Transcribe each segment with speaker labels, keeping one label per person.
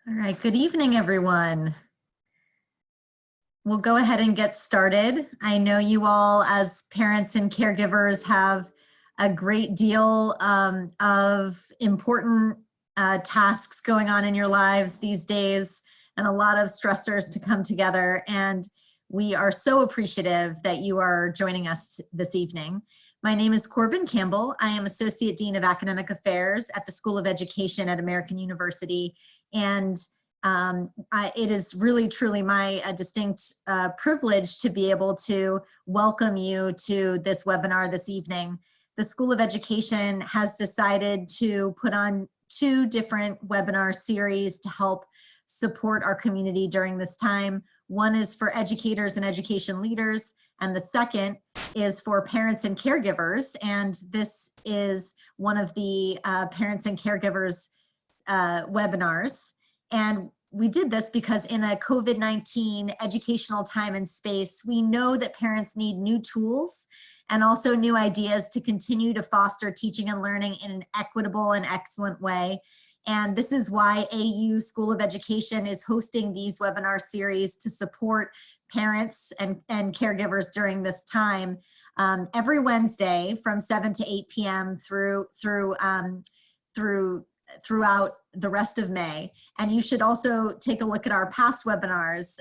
Speaker 1: All right, good evening, everyone. We'll go ahead and get started. I know you all as parents and caregivers have a great deal of important tasks going on in your lives these days and a lot of stressors to come together. And we are so appreciative that you are joining us this evening. My name is Corbin Campbell. I am Associate Dean of Academic Affairs at the School of Education at American University. And it is really, truly my distinct privilege to be able to welcome you to this webinar this evening. The School of Education has decided to put on 2 different webinar series to help support our community during this time. One is for educators and education leaders, and the second is for parents and caregivers. And this is one of the parents and caregivers webinars. And we did this because in a COVID-19 educational time and space, we know that parents need new tools and also new ideas to continue to foster teaching and learning in an equitable and excellent way. And this is why AU School of Education is hosting these webinar series to support parents and caregivers during this time every Wednesday from 7 to 8 p.m. throughout the rest of May. And you should also take a look at our past webinars.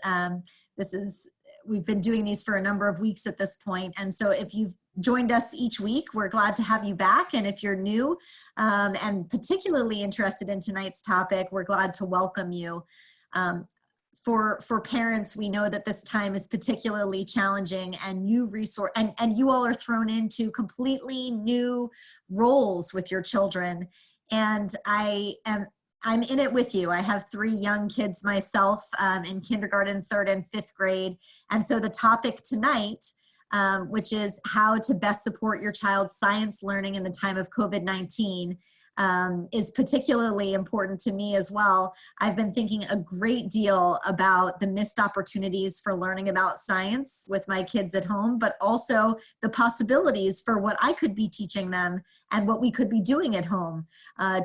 Speaker 1: We've been doing these for a number of weeks at this point. And so if you've joined us each week, we're glad to have you back. And if you're new and particularly interested in tonight's topic, we're glad to welcome you. For parents, we know that this time is particularly challenging and and you all are thrown into completely new roles with your children. And I'm in it with you. I have 3 young kids myself in kindergarten, 3rd and 5th grade. And so the topic tonight, which is how to best support your child's science learning in the time of COVID-19, is particularly important to me as well. I've been thinking a great deal about the missed opportunities for learning about science with my kids at home, but also the possibilities for what I could be teaching them and what we could be doing at home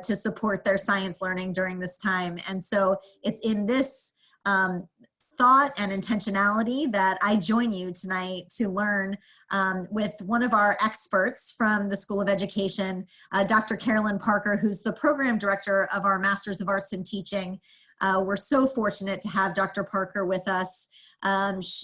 Speaker 1: to support their science learning during this time. And so it's in this thought and intentionality that I join you tonight to learn with one of our experts from the School of Education, Dr. Carolyn Parker, who's the program director of our Masters of Arts in Teaching. We're so fortunate to have Dr. Parker with us. As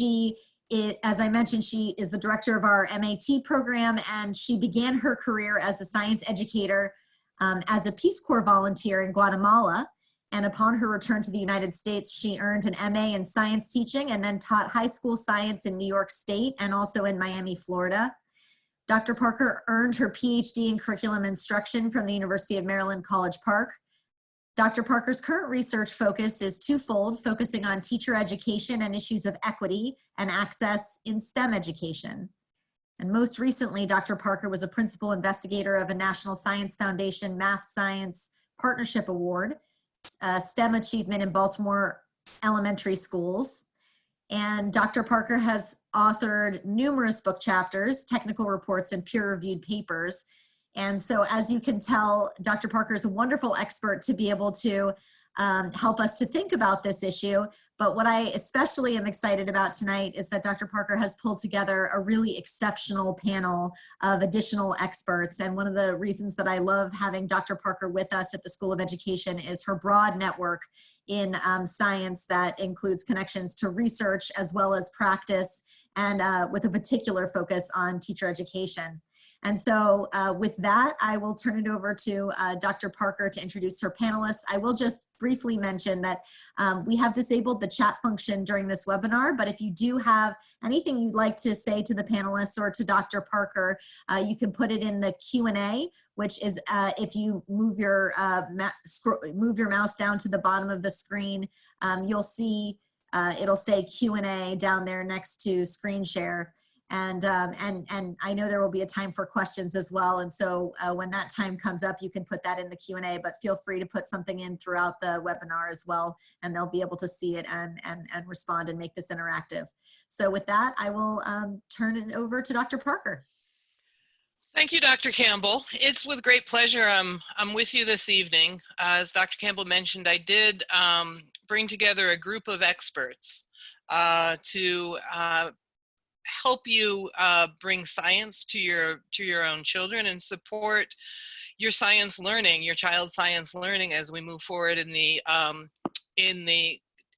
Speaker 1: I mentioned, she is the director of our MAT program, and she began her career as a science educator as a Peace Corps volunteer in Guatemala. And upon her return to the United States, she earned an MA in science teaching and then taught high school science in New York State and also in Miami, Florida. Dr. Parker earned her PhD in curriculum instruction from the University of Maryland, College Park. Dr. Parker's current research focus is twofold, focusing on teacher education and issues of equity and access in STEM education. And most recently, Dr. Parker was a principal investigator of a National Science Foundation Math Science Partnership Award, STEM achievement in Baltimore elementary schools. And Dr. Parker has authored numerous book chapters, technical reports, and peer-reviewed papers. And so as you can tell, Dr. Parker is a wonderful expert to be able to help us to think about this issue. But what I especially am excited about tonight is that Dr. Parker has pulled together a really exceptional panel of additional experts. And one of the reasons that I love having Dr. Parker with us at the School of Education is her broad network in science that includes connections to research as well as practice, and with a particular focus on teacher education. And so with that, I will turn it over to Dr. Parker to introduce her panelists. I will just briefly mention that we have disabled the chat function during this webinar, but if you do have anything you'd like to say to the panelists or to Dr. Parker, you can put it in the Q&A, which is if you move your mouse down to the bottom of the screen, you'll see it'll say Q&A down there next to screen share. And I know there will be a time for questions as well. And so when that time comes up, you can put that in the Q&A, but feel free to put something in throughout the webinar as well, and they'll be able to see it and respond and make this interactive. So with that, I will turn it over to Dr. Parker.
Speaker 2: Thank you, Dr. Campbell. It's with great pleasure I'm with you this evening. As Dr. Campbell mentioned, I did bring together a group of experts to help you bring science to your own children and support your science learning, your child's science learning as we move forward in the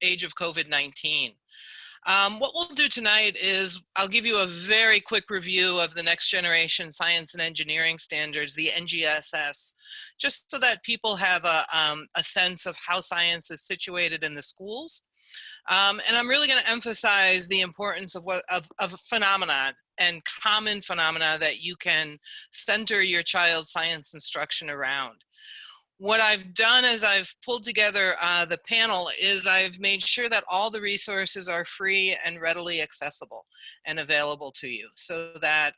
Speaker 2: age of COVID-19. What we'll do tonight is I'll give you a very quick review of the next generation science and engineering standards, the NGSS, just so that people have a sense of how science is situated in the schools. And I'm really going to emphasize the importance of a phenomenon and common phenomena that you can center your child's science instruction around. What I've done is I've pulled together the panel is I've made sure that all the resources are free and readily accessible and available to you so that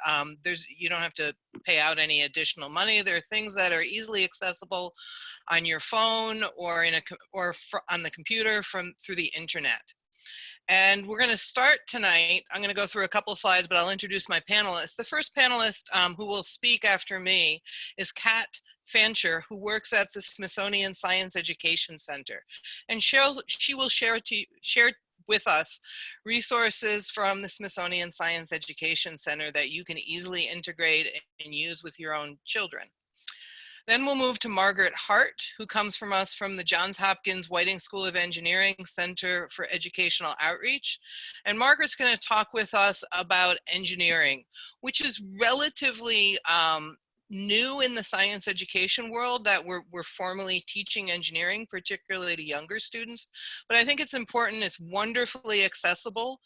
Speaker 2: you don't have to pay out any additional money. There are things that are easily accessible on your phone or on the computer through the internet. And we're going to start tonight. I'm going to go through a couple slides, but I'll introduce my panelists. The first panelist who will speak after me is Kat Fancher, who works at the Smithsonian Science Education Center. And she will share with us resources from the Smithsonian Science Education Center that you can easily integrate and use with your own children. Then we'll move to Margaret Hart, who comes from us from the Johns Hopkins Whiting School of Engineering Center for Educational Outreach. And Margaret's going to talk with us about engineering, which is relatively new in the science education world, that we're formally teaching engineering, particularly to younger students. But I think it's important, it's wonderfully accessible.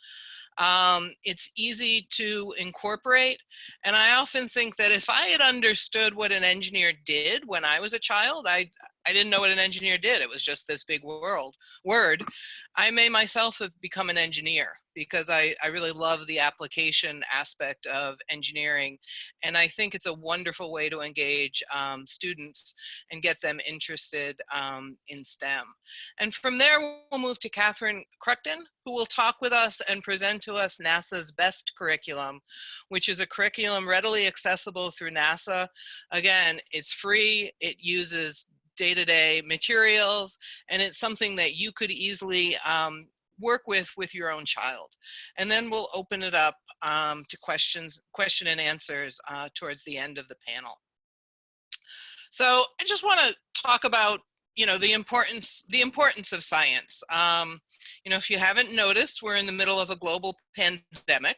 Speaker 2: It's easy to incorporate. And I often think that if I had understood what an engineer did when I was a child, I didn't know what an engineer did. It was just this big word. I may myself have become an engineer because I really love the application aspect of engineering. And I think it's a wonderful way to engage students and get them interested in STEM. And from there, we'll move to Catherine Kruchten, who will talk with us and present to us NASA's BEST curriculum, which is a curriculum readily accessible through NASA. Again, it's free, it uses day-to-day materials, and it's something that you could easily work with your own child. And then we'll open it up to question and answers towards the end of the panel. So I just want to talk about the importance of science. If you haven't noticed, we're in the middle of a global pandemic,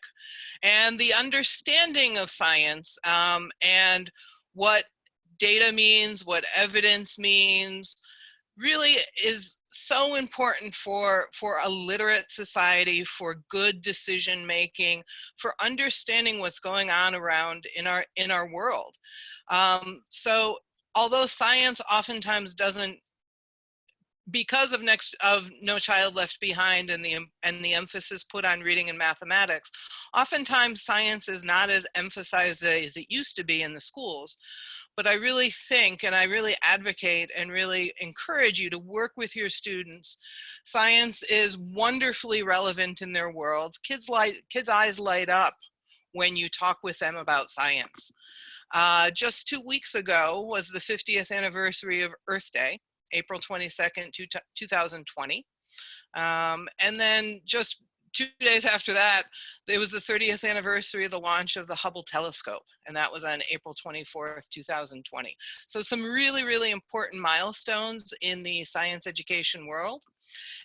Speaker 2: and the understanding of science and what data means, what evidence means, really is so important for a literate society, for good decision making, for understanding what's going on around in our world. So although science oftentimes doesn't, because of No Child Left Behind and the emphasis put on reading and mathematics, oftentimes science is not as emphasized as it used to be in the schools. But I really think, and I really advocate and really encourage you to work with your students. Science is wonderfully relevant in their worlds. Kids' eyes light up when you talk with them about science. Just 2 weeks ago was the 50th anniversary of Earth Day, April 22nd, 2020. And then just 2 days after that, it was the 30th anniversary of the launch of the Hubble telescope, and that was on April 24th, 2020. So some really, really important milestones in the science education world.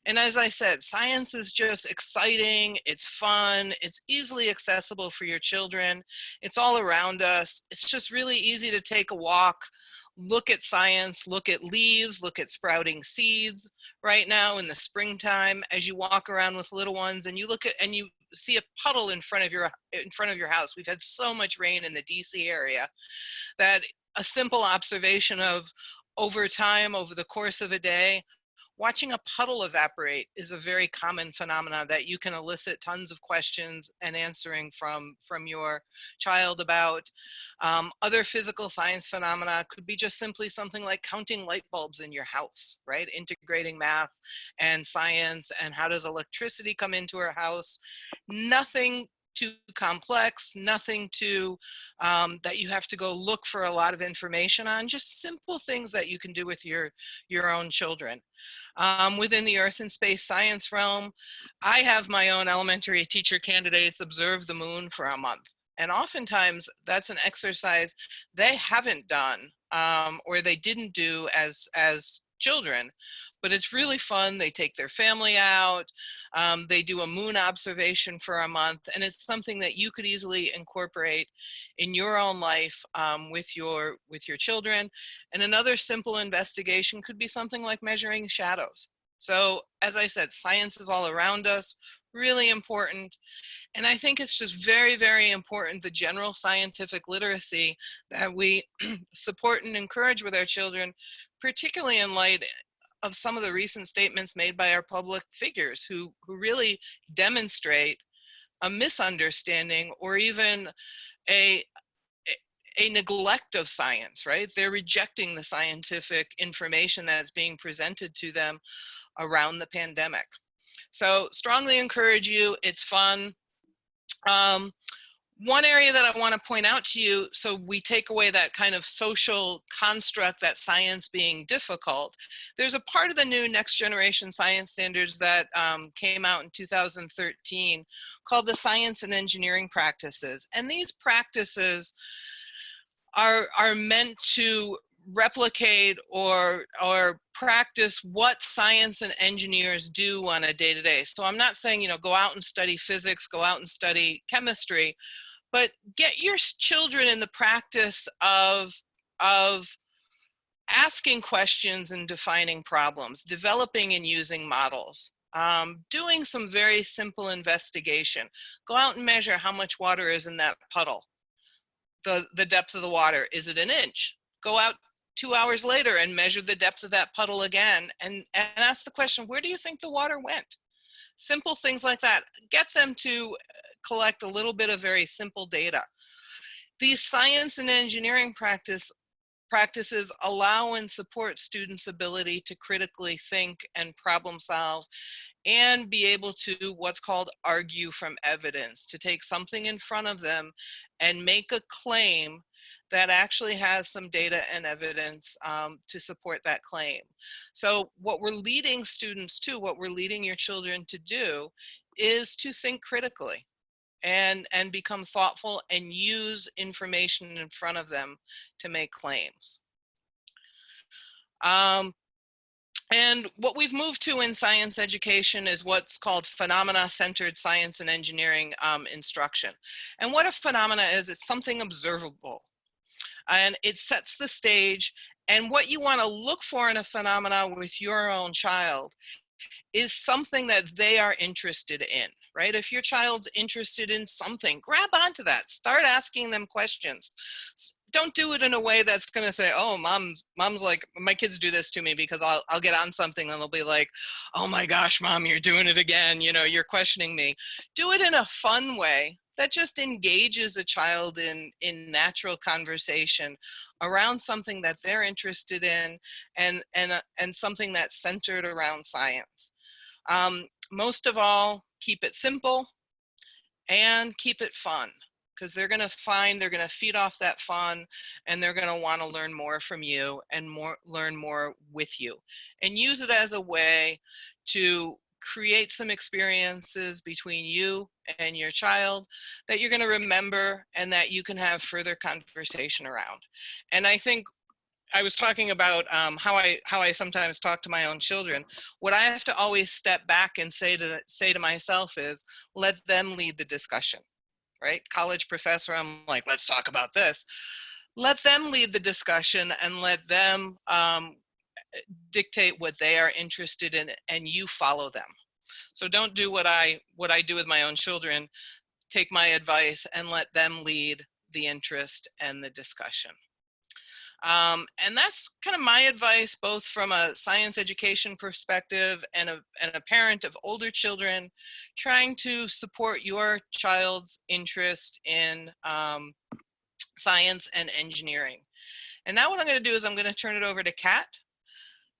Speaker 2: And as I said, science is just exciting, it's fun, it's easily accessible for your children, it's all around us. It's just really easy to take a walk, look at science, look at leaves, look at sprouting seeds right now in the springtime as you walk around with little ones and you look at and you see a puddle in front of your house. We've had so much rain in the DC area that a simple observation of over time, over the course of a day, watching a puddle evaporate is a very common phenomenon that you can elicit tons of questions and answering from your child about. Other physical science phenomena could be just simply something like counting light bulbs in your house, right? Integrating math and science and how does electricity come into our house. Nothing too complex, nothing too that you have to go look for a lot of information on, just simple things that you can do with your own children. Within the earth and space science realm, I have my own elementary teacher candidates observe the moon for a month. And oftentimes that's an exercise they haven't done or they didn't do as children, but it's really fun. They take their family out, they do a moon observation for a month, and it's something that you could easily incorporate in your own life with your children. And another simple investigation could be something like measuring shadows. So as I said, science is all around us, really important. And I think it's just very, very important, the general scientific literacy that we support and encourage with our children, particularly in light of some of the recent statements made by our public figures who really demonstrate a misunderstanding or even a neglect of science, right? They're rejecting the scientific information that's being presented to them around the pandemic. So strongly encourage you, it's fun. One area that I want to point out to you, so we take away that kind of social construct that science being difficult, there's a part of the new next generation science standards that came out in 2013 called the science and engineering practices. And these practices are meant to replicate or practice what science and engineers do on a day-to-day. So I'm not saying, go out and study physics, go out and study chemistry, but get your children in the practice of asking questions and defining problems, developing and using models, doing some very simple investigation. Go out and measure how much water is in that puddle. The depth of the water, is it an inch? Go out 2 hours later and measure the depth of that puddle again and ask the question, where do you think the water went? Simple things like that. Get them to collect a little bit of very simple data. These science and engineering practices allow and support students' ability to critically think and problem solve and be able to what's called argue from evidence, to take something in front of them and make a claim that actually has some data and evidence to support that claim. So what we're leading students to, what we're leading your children to do, is to think critically and become thoughtful and use information in front of them to make claims. And what we've moved to in science education is what's called phenomena-centered science and engineering instruction. And what a phenomena is, it's something observable. And it sets the stage. And what you want to look for in a phenomena with your own child is something that they are interested in, right? If your child's interested in something, grab onto that. Start asking them questions. Don't do it in a way that's going to say, oh, mom's like, my kids do this to me because I'll get on something and they'll be like, oh my gosh, mom, you're doing it again. You're questioning me. Do it in a fun way that just engages a child in natural conversation around something that they're interested in and something that's centered around science. Most of all, keep it simple and keep it fun, because they're going to feed off that fun, and they're going to want to learn more from you and learn more with you, and use it as a way to create some experiences between you and your child that you're going to remember and that you can have further conversation around. And I think I was talking about how I sometimes talk to my own children. What I have to always step back and say to myself is, let them lead the discussion, right? College professor, I'm like, let's talk about this. Let them lead the discussion and let them dictate what they are interested in, and you follow them. So don't do what I do with my own children. Take my advice and let them lead the interest and the discussion. And that's kind of my advice, both from a science education perspective and a parent of older children, trying to support your child's interest in science and engineering. And now what I'm going to do is I'm going to turn it over to Kat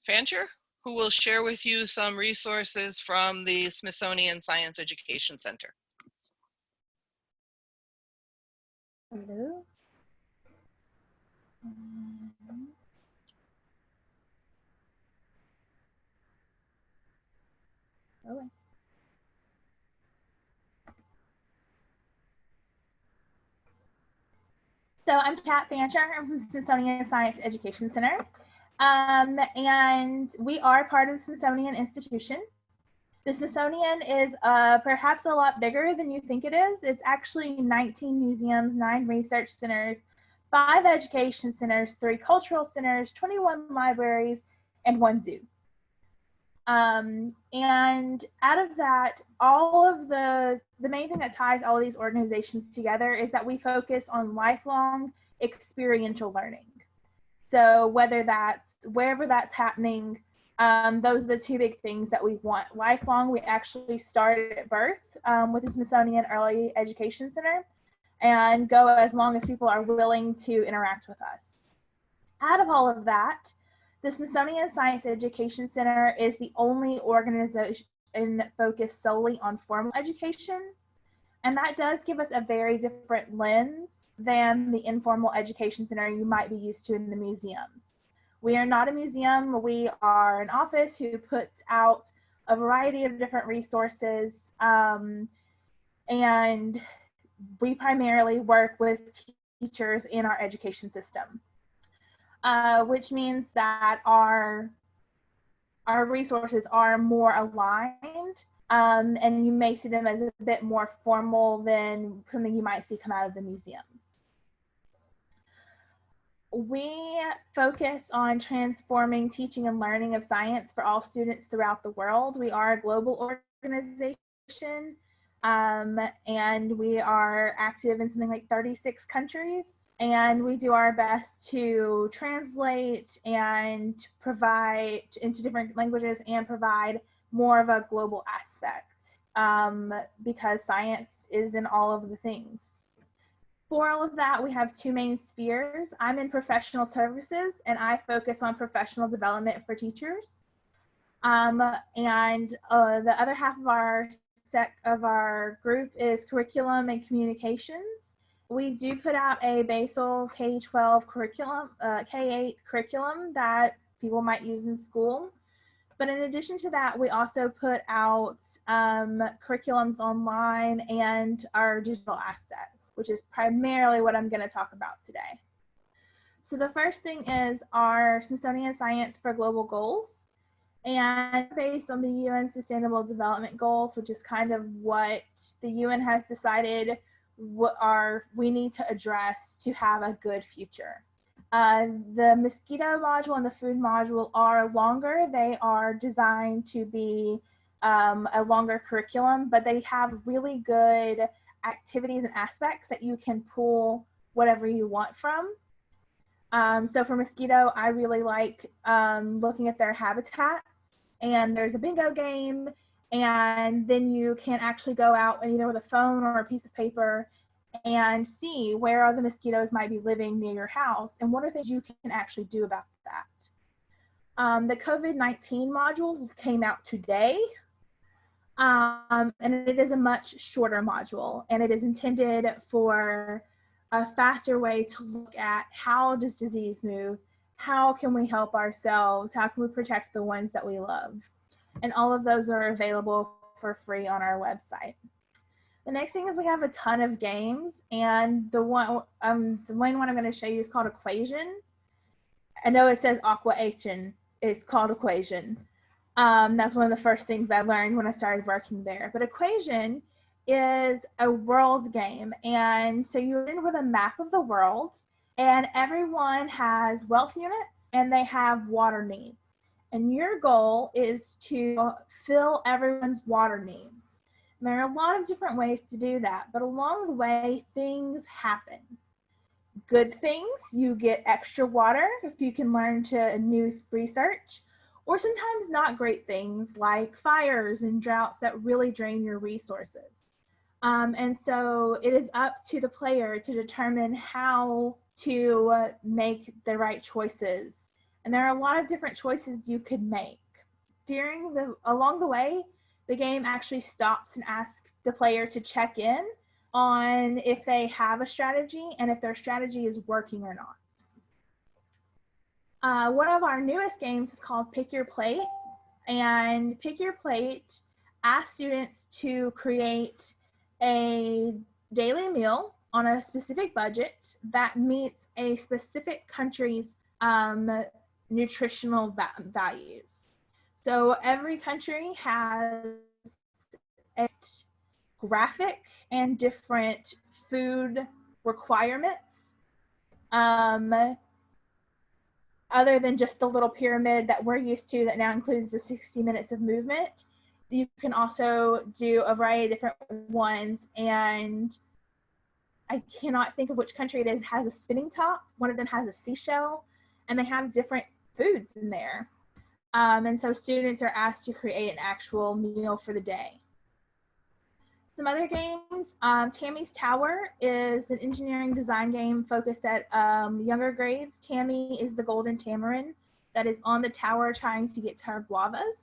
Speaker 2: Fancher, who will share with you some resources from the Smithsonian Science Education Center.
Speaker 3: Hello. Oh. So I'm Kat Fancher. I'm from the Smithsonian Science Education Center. And we are part of the Smithsonian Institution. The Smithsonian is perhaps a lot bigger than you think it is. It's actually 19 museums, 9 research centers, 5 education centers, 3 cultural centers, 21 libraries, and 1 zoo. And out of that, all of the main thing that ties all of these organizations together is that we focus on lifelong experiential learning. So whether that's wherever that's happening, those are the 2 big things that we want. Lifelong, we actually started at birth with the Smithsonian Early Education Center and go as long as people are willing to interact with us. Out of all of that, the Smithsonian Science Education Center is the only organization focused solely on formal education. And that does give us a very different lens than the informal education center you might be used to in the museums. We are not a museum. We are an office who puts out a variety of different resources. And we primarily work with teachers in our education system. Which means that our resources are more aligned, and you may see them as a bit more formal than something you might see come out of the museums. We focus on transforming teaching and learning of science for all students throughout the world. We are a global organization, and we are active in something like 36 countries. And we do our best to translate and provide into different languages and provide more of a global aspect, because science is in all of the things. For all of that, we have 2 main spheres. I'm in professional services, and I focus on professional development for teachers. And the other half of our group is curriculum and communications. We do put out a basal K-12 curriculum, K-8 curriculum that people might use in school. But in addition to that, we also put out curriculums online and our digital assets, which is primarily what I'm going to talk about today. So the first thing is our Smithsonian Science for Global Goals. And based on the UN Sustainable Development Goals, which is kind of what the UN has decided we need to address to have a good future. The mosquito module and the food module are longer. They are designed to be a longer curriculum, but they have really good activities and aspects that you can pull whatever you want from. So for mosquito, I really like looking at their habitats, and there's a bingo game, and then you can actually go out and either with a phone or a piece of paper and see where are the mosquitoes might be living near your house and what are things you can actually do about that. The COVID-19 module came out today, and it is a much shorter module, and it is intended for a faster way to look at how does disease move, how can we help ourselves, how can we protect the ones that we love. And all of those are available for free on our website. The next thing is we have a ton of games, and the main one I'm going to show you is called Aquation. I know it says Aquation, it's called Aquation. That's one of the first things I learned when I started working there. But Aquation is a world game, and so you're in with a map of the world, and everyone has wealth units and they have water needs. And your goal is to fill everyone's water needs. And there are a lot of different ways to do that, but along the way, things happen. Good things, you get extra water if you can learn to new research, or sometimes not great things like fires and droughts that really drain your resources. And so it is up to the player to determine how to make the right choices. And there are a lot of different choices you could make. Along the way, the game actually stops and asks the player to check in on if they have a strategy and if their strategy is working or not. One of our newest games is called Pick Your Plate, and Pick Your Plate asks students to create a daily meal on a specific budget that meets a specific country's nutritional values. So every country has a graphic and different food requirements, other than just the little pyramid that we're used to that now includes the 60 minutes of movement. You can also do a variety of different ones, and I cannot think of which country it is, has a spinning top. One of them has a seashell, and they have different foods in there. And so students are asked to create an actual meal for the day. Some other games, Tami's Tower is an engineering design game focused at younger grades. Tami is the golden tamarin that is on the tower trying to get to her guavas.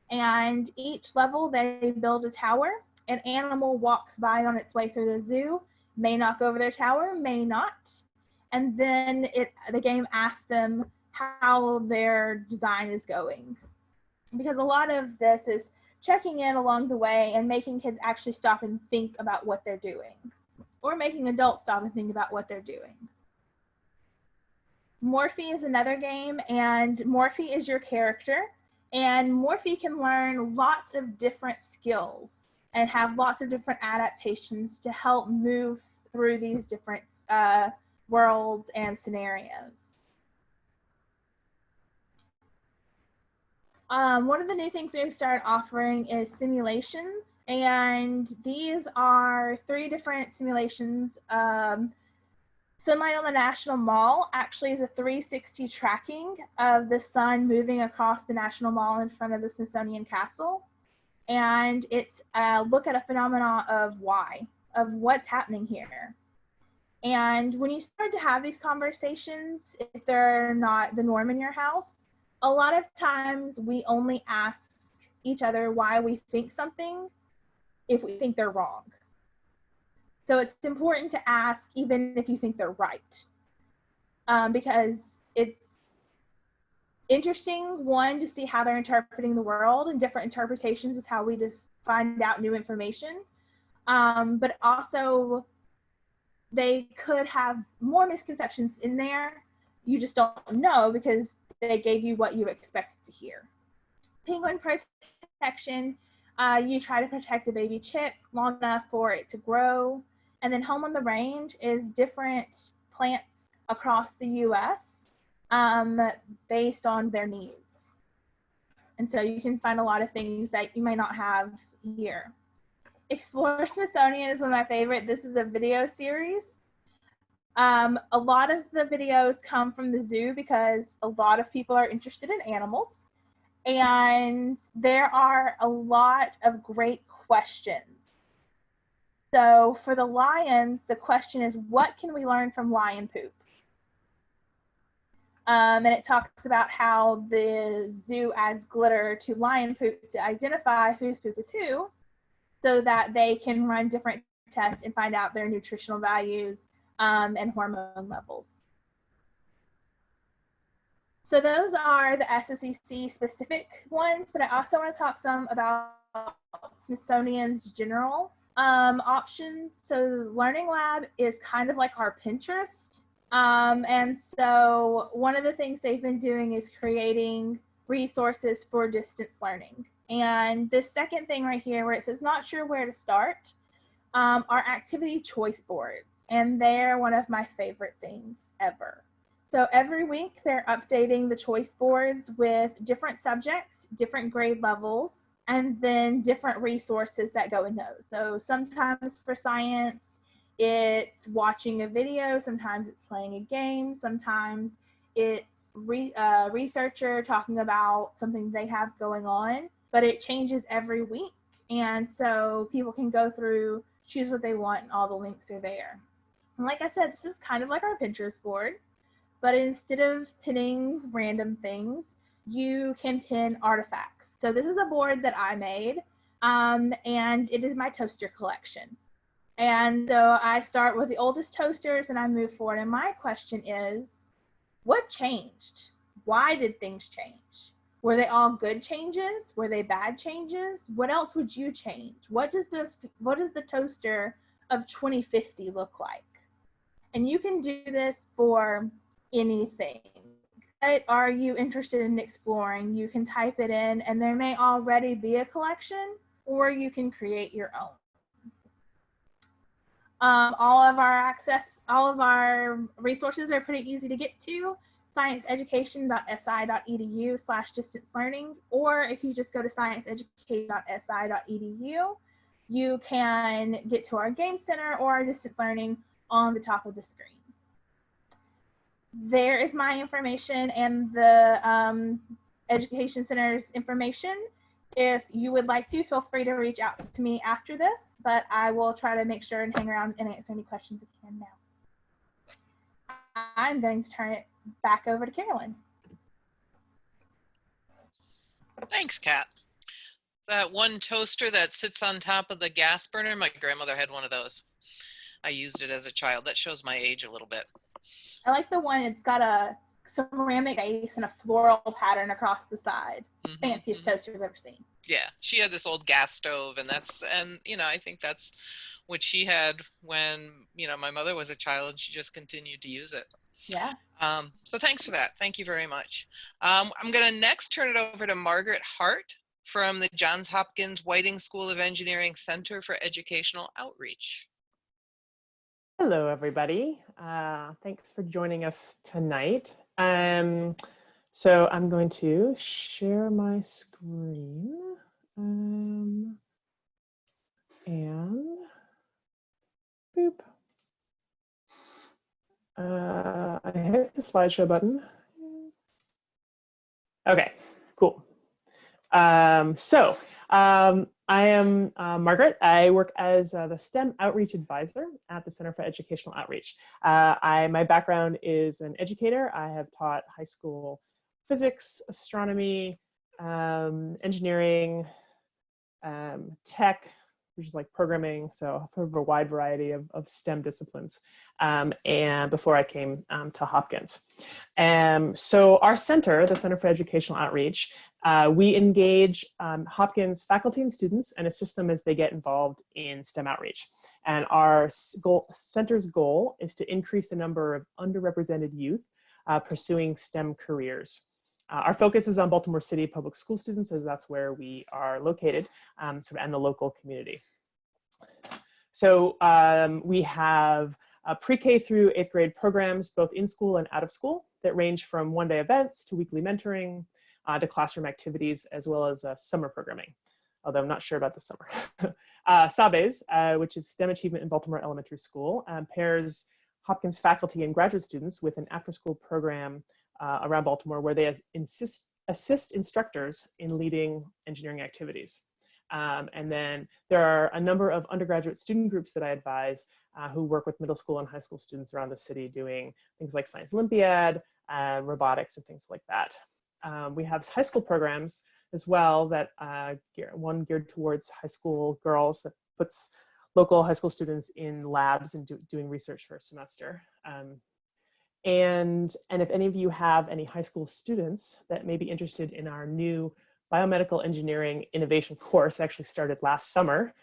Speaker 3: And each level they build a tower. An animal walks by on its way through the zoo, may knock over their tower, may not. And then the game asks them how their design is going. Because a lot of this is checking in along the way and making kids actually stop and think about what they're doing, or making adults stop and think about what they're doing. Morphy is another game, and Morphy is your character, and Morphy can learn lots of different skills and have lots of different adaptations to help move through these different worlds and scenarios. One of the new things we've started offering is simulations, and these are 3 different simulations. Sunlight on the National Mall actually is a 360 tracking of the sun moving across the National Mall in front of the Smithsonian Castle, and it's a look at a phenomenon of what's happening here. And when you start to have these conversations, if they're not the norm in your house, a lot of times we only ask each other why we think something if we think they're wrong. So it's important to ask even if you think they're right, because it's interesting, one, to see how they're interpreting the world, and different interpretations is how we just find out new information. But also they could have more misconceptions in there. You just don't know because they gave you what you expected to hear. Penguin protection, you try to protect a baby chick long enough for it to grow. And then Home on the Range is different plants across the US based on their needs. And so you can find a lot of things that you may not have here. Explore Smithsonian is one of my favorite. This is a video series. A lot of the videos come from the zoo because a lot of people are interested in animals. And there are a lot of great questions. So for the lions, the question is, what can we learn from lion poop? And it talks about how the zoo adds glitter to lion poop to identify whose poop is who, so that they can run different tests and find out their nutritional values and hormone levels. So those are the SSEC specific ones, but I also want to talk some about Smithsonian's general options. So Learning Lab is kind of like our Pinterest. And so one of the things they've been doing is creating resources for distance learning. And this second thing right here where it says not sure where to start are activity choice boards. And they're one of my favorite things ever. So every week they're updating the choice boards with different subjects, different grade levels, and then different resources that go in those. So sometimes for science, it's watching a video, sometimes it's playing a game, sometimes it's a researcher talking about something they have going on, but it changes every week. And so people can go through, choose what they want, and all the links are there. And like I said, this is kind of like our Pinterest board, but instead of pinning random things, you can pin artifacts. So this is a board that I made, and it is my toaster collection. And so I start with the oldest toasters and I move forward. And my question is, what changed? Why did things change? Were they all good changes? Were they bad changes? What else would you change? What does the toaster of 2050 look like? And you can do this for anything. What are you interested in exploring? You can type it in and there may already be a collection, or you can create your own. All of our resources are pretty easy to get to. scienceeducation.si.edu/distance learning, or if you just go to scienceeducation.si.edu, you can get to our game center or our distance learning on the top of the screen. There is my information and the Education Center's information. If you would like to, feel free to reach out to me after this, but I will try to make sure and hang around and answer any questions I can now. I'm going to turn it back over to Carolyn.
Speaker 2: Thanks, Kat. That one toaster that sits on top of the gas burner, my grandmother had one of those. I used it as a child. That shows my age a little bit.
Speaker 3: I like the one, it's got a ceramic base and a floral pattern across the side. Fanciest toaster I've ever seen.
Speaker 2: Yeah, she had this old gas stove, and you know, I think that's what she had when, you know, my mother was a child, and she just continued to use it.
Speaker 3: Yeah.
Speaker 2: So thanks for that. Thank you very much. I'm going to next turn it over to Margaret Hart from the Johns Hopkins Whiting School of Engineering Center for Educational Outreach.
Speaker 4: Hello, everybody. Thanks for joining us tonight. So I'm going to share my screen and boop. I hit the slideshow button. Okay, cool. I am Margaret. I work as the STEM Outreach Advisor at the Center for Educational Outreach. My background is an educator. I have taught high school physics, astronomy, engineering, tech, which is like programming, so sort of a wide variety of STEM disciplines, and before I came to Hopkins. So our center, the Center for Educational Outreach, we engage Hopkins faculty and students and assist them as they get involved in STEM outreach. And our center's goal is to increase the number of underrepresented youth pursuing STEM careers. Our focus is on Baltimore City public school students, as that's where we are located, and the local community. So we have pre-K through 8th grade programs, both in school and out of school, that range from one-day events to weekly mentoring to classroom activities, as well as summer programming, although I'm not sure about the summer. SABES, which is STEM Achievement in Baltimore Elementary School, pairs Hopkins faculty and graduate students with an after-school program around Baltimore where they assist instructors in leading engineering activities. And then there are a number of undergraduate student groups that I advise who work with middle school and high school students around the city doing things like Science Olympiad, robotics, and things like that. We have high school programs as well that one geared towards high school girls that puts local high school students in labs and doing research for a semester. And if any of you have any high school students that may be interested in our new biomedical engineering innovation course, actually started last summer,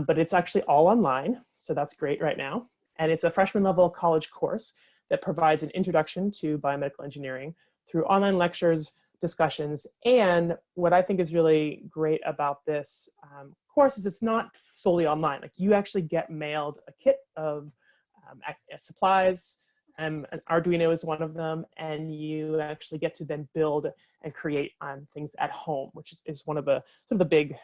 Speaker 4: but it's actually all online, so that's great right now. And it's a freshman level college course that provides an introduction to biomedical engineering through online lectures, discussions, and what I think is really great about this course is it's not solely online. Like, you actually get mailed a kit of supplies. An Arduino is one of them, and you actually get to then build and create things at home, which is one of the sort of the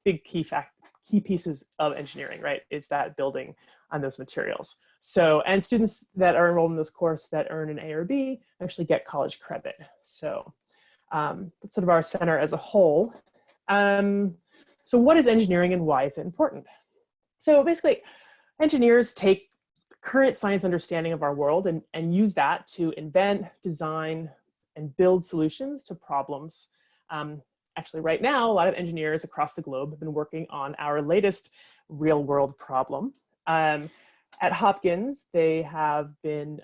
Speaker 4: big key pieces of engineering, right? Is that building on those materials. So, and students that are enrolled in this course that earn an A or B actually get college credit. So that's sort of our center as a whole. So what is engineering and why is it important? So basically, engineers take current science understanding of our world and use that to invent, design, and build solutions to problems. Actually, right now, a lot of engineers across the globe have been working on our latest real-world problem, At Hopkins, they have been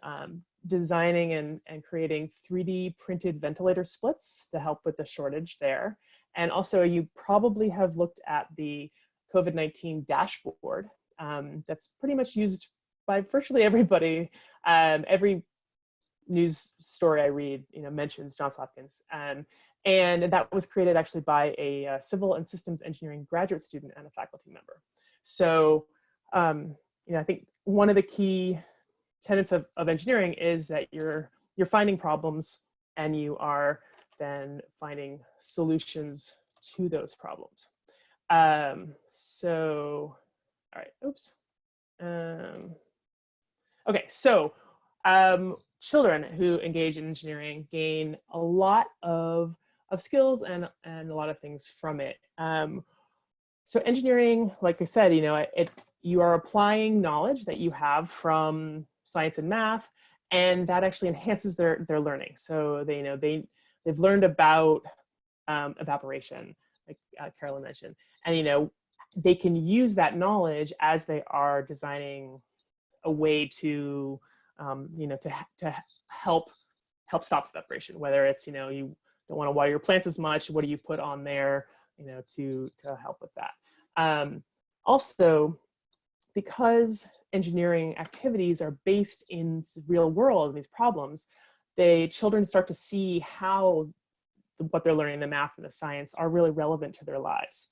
Speaker 4: designing and creating 3D printed ventilator splits to help with the shortage there. And also you probably have looked at the COVID-19 dashboard that's pretty much used by virtually everybody. Every news story I read, mentions Johns Hopkins. And that was created actually by a civil and systems engineering graduate student and a faculty member. So, I think one of the key tenets of engineering is that you're finding problems and you are then finding solutions to those problems. So, all right, oops. Okay, so children who engage in engineering gain a lot of skills and a lot of things from it. So engineering, like I said, you are applying knowledge that you have from science and math, and that actually enhances their learning. So they've learned about evaporation, like Carolyn mentioned, and they can use that knowledge as they are designing a way to to help stop evaporation. Whether it's you don't want to water your plants as much, what do you put on there to help with that. Also, because engineering activities are based in the real world, these problems, children start to see how what they're learning in the math and the science are really relevant to their lives.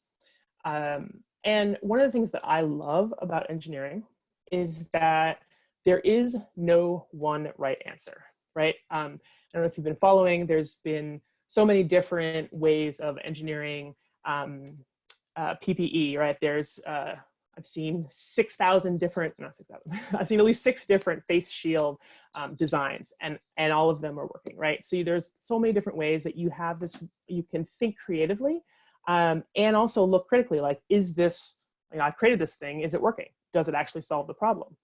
Speaker 4: And one of the things that I love about engineering is that there is no one right answer, right? I don't know if you've been following, there's been so many different ways of engineering PPE, right? There's, I've seen 6,000 different, not 6,000, I've seen at least 6 different face shield designs, and all of them are working, right? So there's so many different ways that you have this, you can think creatively and also look critically, like, is this, I created this thing, is it working? Does it actually solve the problem?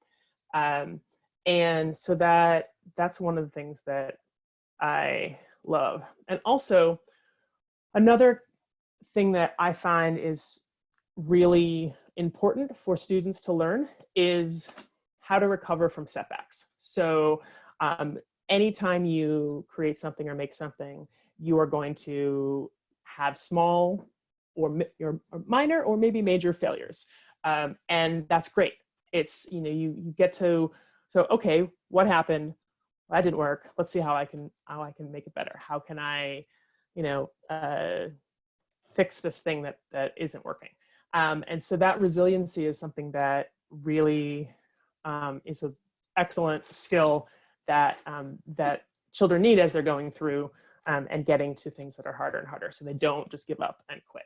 Speaker 4: And so that's one of the things that I love. And also another thing that I find is really important for students to learn is how to recover from setbacks. So anytime you create something or make something, you are going to have small or minor or maybe major failures. And that's great. It's, you get to, so, okay, what happened? Well, that didn't work. Let's see how I can make it better. How can I, fix this thing that isn't working? And so that resiliency is something that really is an excellent skill that that children need as they're going through and getting to things that are harder and harder, so they don't just give up and quit.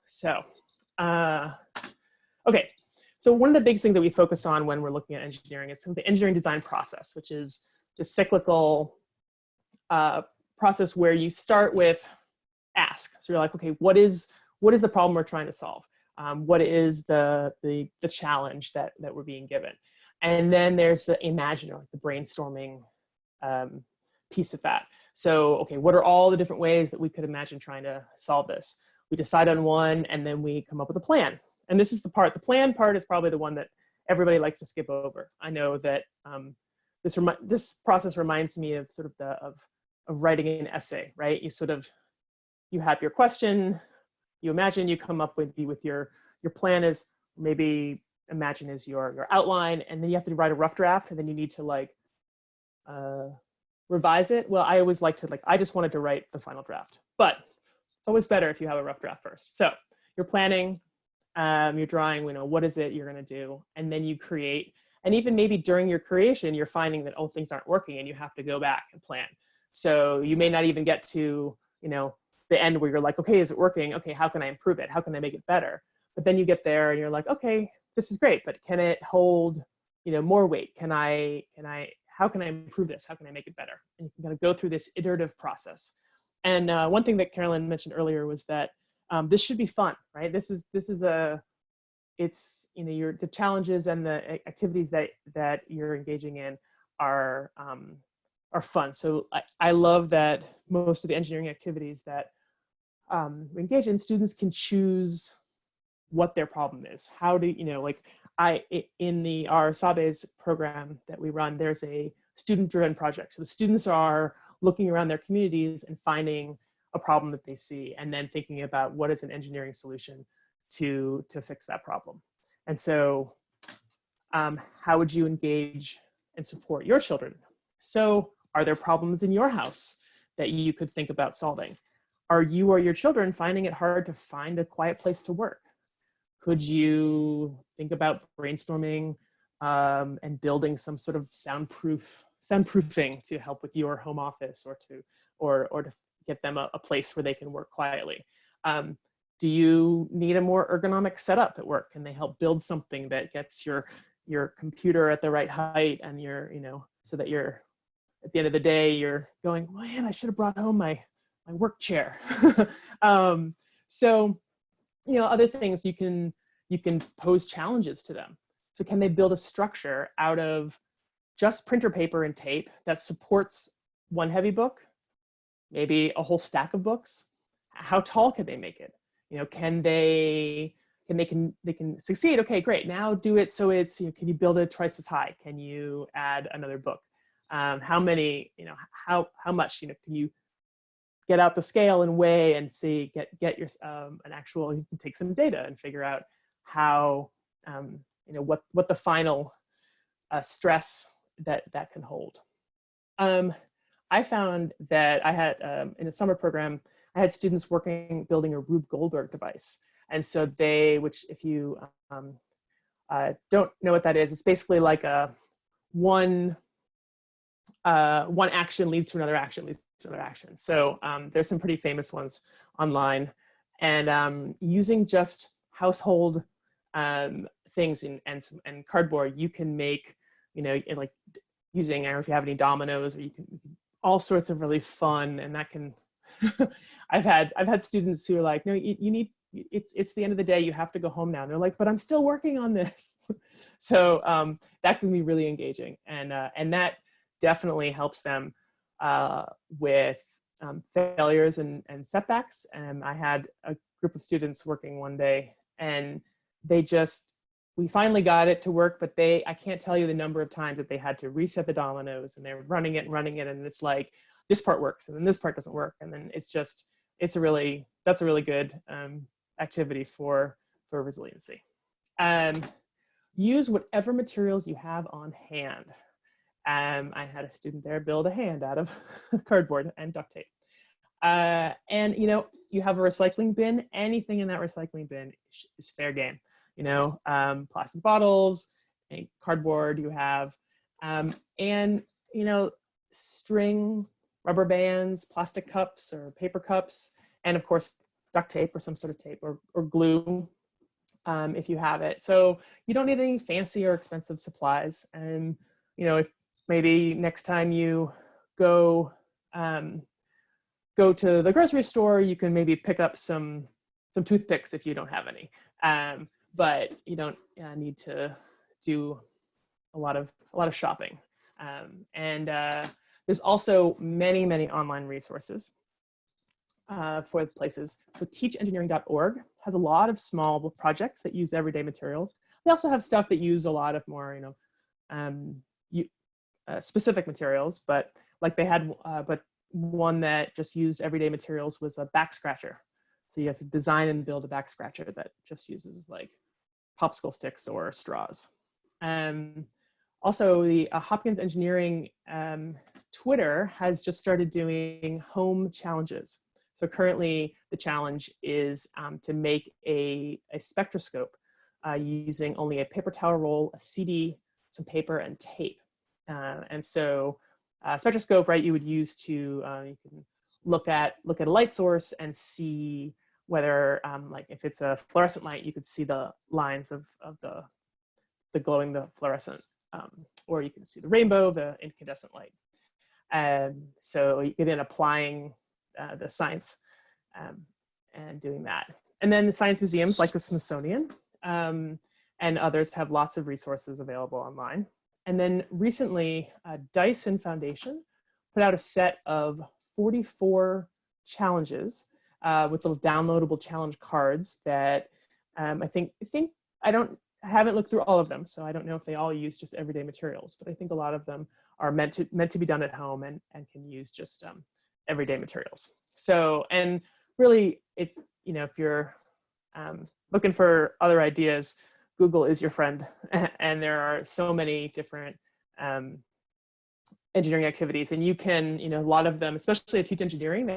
Speaker 4: So, okay. So one of the big things that we focus on when we're looking at engineering is the engineering design process, which is the cyclical process where you start with ask. So you're like, okay, what is the problem we're trying to solve? What is the challenge that we're being given? And then there's the imagine, or the brainstorming piece of that. So, okay, what are all the different ways that we could imagine trying to solve this? We decide on one, and then we come up with a plan. And this is the plan part is probably the one that everybody likes to skip over. I know that this process reminds me of sort of of writing an essay, right? You have your question, you imagine, you come up with your plan is maybe imagine is your outline, and then you have to write a rough draft, and then you need to revise it. Well, I always like to I just wanted to write the final draft, but it's always better if you have a rough draft first. So you're planning, you're drawing, what is it you're going to do, and then you create. And even maybe during your creation, you're finding that, things aren't working, and you have to go back and plan. So you may not even get to, the end where you're like, okay, is it working? Okay, how can I improve it? How can I make it better? But then you get there and you're like, okay, this is great, but can it hold, more weight? How can I improve this? How can I make it better? And you can kind of go through this iterative process. And one thing that Carolyn mentioned earlier was that this should be fun, right? It's the challenges and the activities that you're engaging in are fun. So I love that most of the engineering activities that we engage in, students can choose what their problem is. How do in our Sabes program that we run, there's a student-driven project. So the students are looking around their communities and finding a problem that they see, and then thinking about what is an engineering solution to fix that problem. And so how would you engage and support your children? So are there problems in your house that you could think about solving? Are you or your children finding it hard to find a quiet place to work? Could you think about brainstorming and building some sort of soundproofing to help with your home office, or to get them a place where they can work quietly? Do you need a more ergonomic setup at work? Can they help build something that gets your computer at the right height, and so that you're, at the end of the day, you're going, man, I should have brought home my work chair. So, other things, you can pose challenges to them. So can they build a structure out of just printer paper and tape that supports one heavy book, maybe a whole stack of books? How tall can they make it? They can succeed. Okay, great. Now do it so it's, can you build it twice as high? Can you add another book? How many, how much, can you get out the scale and weigh and see, get your, an actual, you can take some data and figure out how, what the final stress that can hold. I found that I had, in a summer program, I had students building a Rube Goldberg device. And so which if you don't know what that is, it's basically like one action leads to another action, leads to another action. So there's some pretty famous ones online, and using just household things and cardboard, you can make, like using, I don't know if you have any dominoes, or you can all sorts of really fun, and that can, I've had students who are like, no, you need, it's the end of the day, you have to go home now. And they're like, but I'm still working on this. So that can be really engaging, and that definitely helps them with failures and setbacks. And I had a group of students working one day, and we finally got it to work, but I can't tell you the number of times that they had to reset the dominoes, and they were running it, and it's like, this part works, and then this part doesn't work. And then that's a really good activity for resiliency. Use whatever materials you have on hand. I had a student there build a hand out of cardboard and duct tape. And you have a recycling bin, anything in that recycling bin is fair game. Plastic bottles, cardboard you have, and string, rubber bands, plastic cups or paper cups, and of course duct tape or some sort of tape or glue if you have it. So you don't need any fancy or expensive supplies. And if maybe next time you go to the grocery store, you can maybe pick up some toothpicks if you don't have any. But you don't need to do a lot of shopping. There's also many online resources for places. So teachengineering.org has a lot of small projects that use everyday materials. They also have stuff that use a lot of more, specific materials, but like they had, but one that just used everyday materials was a back scratcher. So you have to design and build a back scratcher that just uses like popsicle sticks or straws. Also, the Hopkins Engineering Twitter has just started doing home challenges. So currently the challenge is to make a spectroscope using only a paper towel roll, a CD, some paper, and tape. And so spectroscope, right, you would use to, you can look at a light source and see whether, like if it's a fluorescent light, you could see the lines of the glowing, the fluorescent, or you can see the rainbow, the incandescent light. So you get in applying the science and doing that. And then the science museums like the Smithsonian and others have lots of resources available online. And then recently, Dyson Foundation put out a set of 44 challenges with little downloadable challenge cards that I think I don't haven't looked through all of them, so I don't know if they all use just everyday materials, but I think a lot of them are meant to be done at home and can use just everyday materials. So, and really, if you're looking for other ideas, Google is your friend, and there are so many different engineering activities, and you can, a lot of them, especially at Teach Engineering,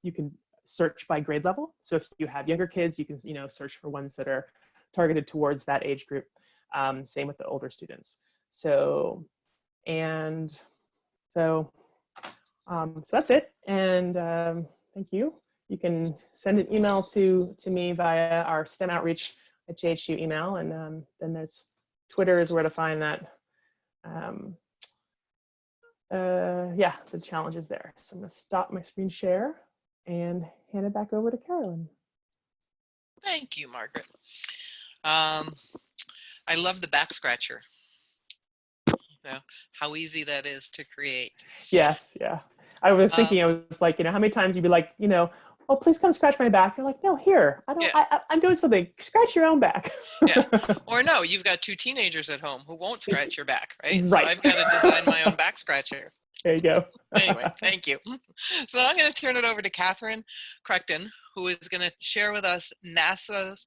Speaker 4: you can search by grade level. So if you have younger kids, you can, search for ones that are targeted towards that age group. Same with the older students. So that's it. And thank you. You can send an email to me via our STEM outreach at JHU email, and then there's Twitter is where to find that. Yeah, the challenge is there. So I'm going to stop my screen share and hand it back over to Carolyn.
Speaker 2: Thank you, Margaret. I love the back scratcher. How easy that is to create.
Speaker 4: Yes, yeah. I was thinking, I was like, how many times you'd be like, oh, please come scratch my back. You're like, no, here, I'm doing something. Scratch your own back.
Speaker 2: Yeah. Or no, you've got 2 teenagers at home who won't scratch your back, right?
Speaker 4: Right.
Speaker 2: So I've got to design my own back scratcher.
Speaker 4: There you go.
Speaker 2: Anyway, thank you. So I'm going to turn it over to Catherine Kruchten, who is going to share with us NASA's,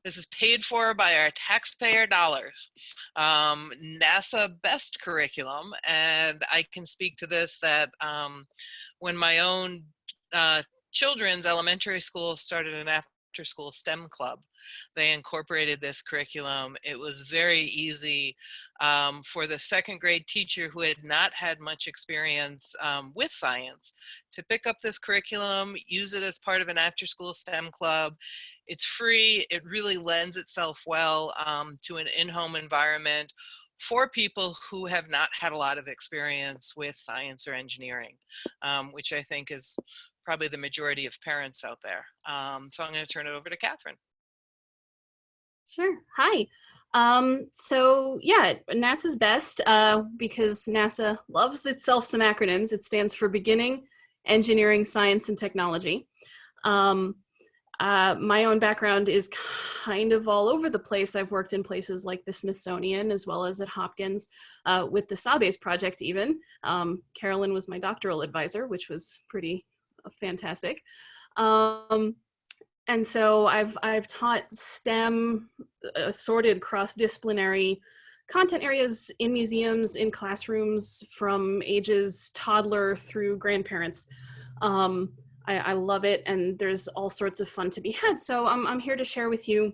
Speaker 2: this is paid for by our taxpayer dollars, NASA BEST curriculum. And I can speak to this that when my own children's elementary school started an after-school STEM club, they incorporated this curriculum. It was very easy for the 2nd grade teacher who had not had much experience with science to pick up this curriculum, use it as part of an after-school STEM club. It's free. It really lends itself well to an in-home environment for people who have not had a lot of experience with science or engineering, which I think is probably the majority of parents out there. So I'm going to turn it over to Catherine.
Speaker 5: Sure. Hi. So yeah, NASA's BEST, because NASA loves itself some acronyms. It stands for Beginning, Engineering, Science, and Technology. My own background is kind of all over the place. I've worked in places like the Smithsonian as well as at Hopkins with the Sabes project even. Carolyn was my doctoral advisor, which was pretty fantastic. And so I've taught STEM, assorted cross-disciplinary content areas in museums, in classrooms, from ages toddler through grandparents. I love it, and there's all sorts of fun to be had. So I'm here to share with you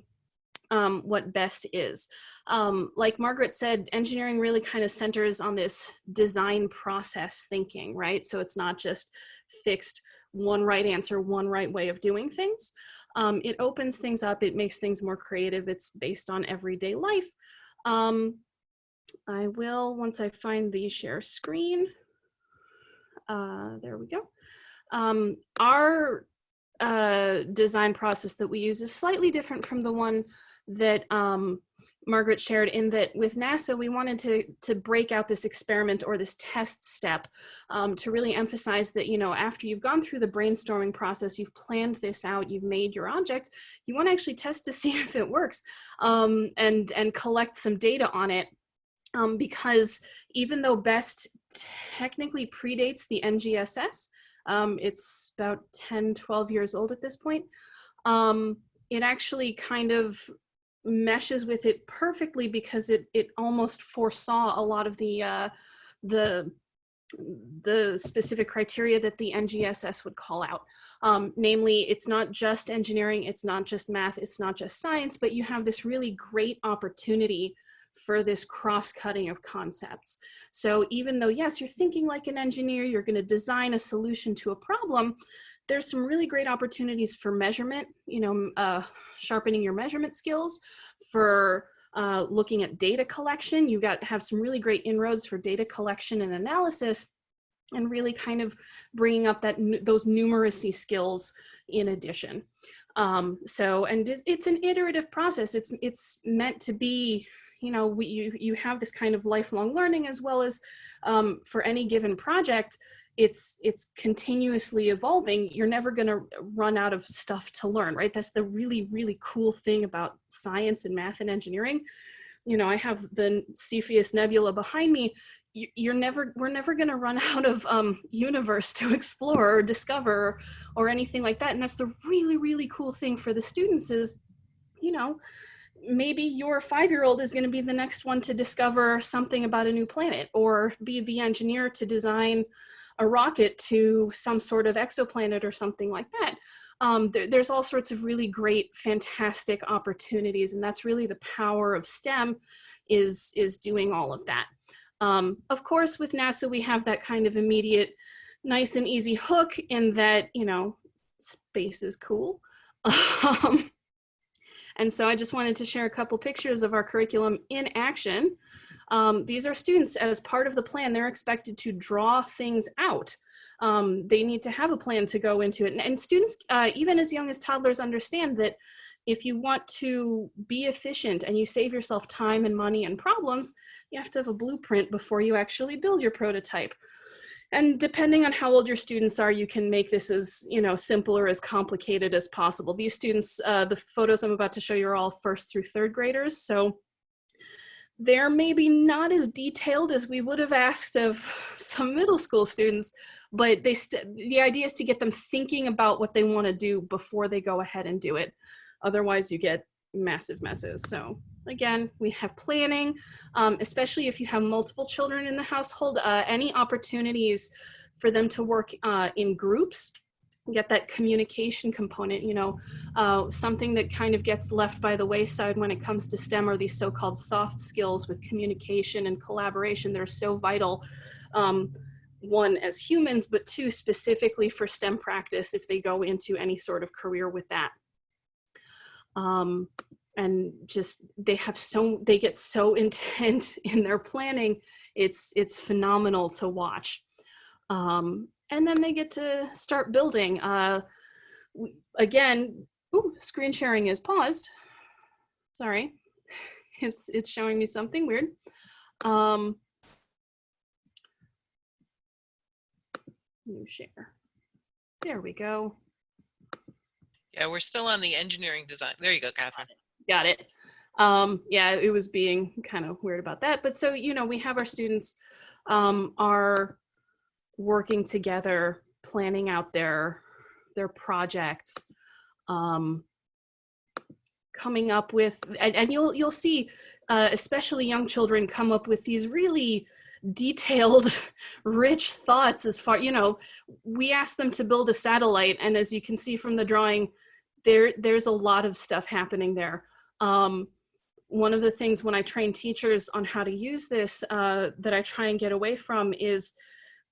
Speaker 5: what BEST is. Like Margaret said, engineering really kind of centers on this design process thinking, right? So it's not just fixed one right answer, one right way of doing things. It opens things up, it makes things more creative, it's based on everyday life. I will, once I find the share screen, there we go. Our design process that we use is slightly different from the one that Margaret shared, in that with NASA, we wanted to break out this experiment or this test step to really emphasize that, after you've gone through the brainstorming process, you've planned this out, you've made your object, you want to actually test to see if it works and collect some data on it. Because even though BEST technically predates the NGSS, it's about 10, 12 years old at this point, it actually kind of meshes with it perfectly because it almost foresaw a lot of the specific criteria that the NGSS would call out. Namely, it's not just engineering, it's not just math, it's not just science, but you have this really great opportunity for this cross-cutting of concepts. So even though, yes, you're thinking like an engineer, you're going to design a solution to a problem, there's some really great opportunities for measurement, sharpening your measurement skills, for looking at data collection. You have some really great inroads for data collection and analysis, and really kind of bringing up those numeracy skills in addition. And it's an iterative process. It's meant to be, you have this kind of lifelong learning, as well as for any given project, it's continuously evolving. You're never going to run out of stuff to learn, right? That's the really, really cool thing about science and math and engineering. You know, I have the Cepheus Nebula behind me. We're never going to run out of universe to explore or discover or anything like that. And that's the really, really cool thing for the students is, you know, maybe your 5-year-old is going to be the next one to discover something about a new planet, or be the engineer to design a rocket to some sort of exoplanet or something like that. There's all sorts of really great, fantastic opportunities, and that's really the power of STEM is doing all of that. Of course, with NASA, we have that kind of immediate, nice and easy hook in that, you know, space is cool. And so I just wanted to share a couple pictures of our curriculum in action. These are students, as part of the plan, they're expected to draw things out. They need to have a plan to go into it. And students, even as young as toddlers, understand that if you want to be efficient and you save yourself time and money and problems, you have to have a blueprint before you actually build your prototype. And depending on how old your students are, you can make this as, you know, simple or as complicated as possible. These students, the photos I'm about to show you are all 1st through 3rd graders. So they're maybe not as detailed as we would have asked of some middle school students, but the idea is to get them thinking about what they want to do before they go ahead and do it. Otherwise you get massive messes. So again, we have planning, especially if you have multiple children in the household, any opportunities for them to work in groups, get that communication component. You know, something that kind of gets left by the wayside when it comes to STEM are these so-called soft skills with communication and collaboration. They're so vital, one, as humans, but two, specifically for STEM practice if they go into any sort of career with that. And just they get so intense in their planning. It's phenomenal to watch. And then they get to start building. Again, screen sharing is paused. Sorry, it's showing me something weird. New share. There we go.
Speaker 2: Yeah, we're still on the engineering design. There you go, Catherine.
Speaker 5: Got it. Yeah, it was being kind of weird about that. But so, you know, we have our students are working together, planning out their projects, coming up with, and you'll see, especially young children come up with these really detailed, rich thoughts as far, you know, we asked them to build a satellite, and as you can see from the drawing, there's a lot of stuff happening there. One of the things when I train teachers on how to use this that I try and get away from is,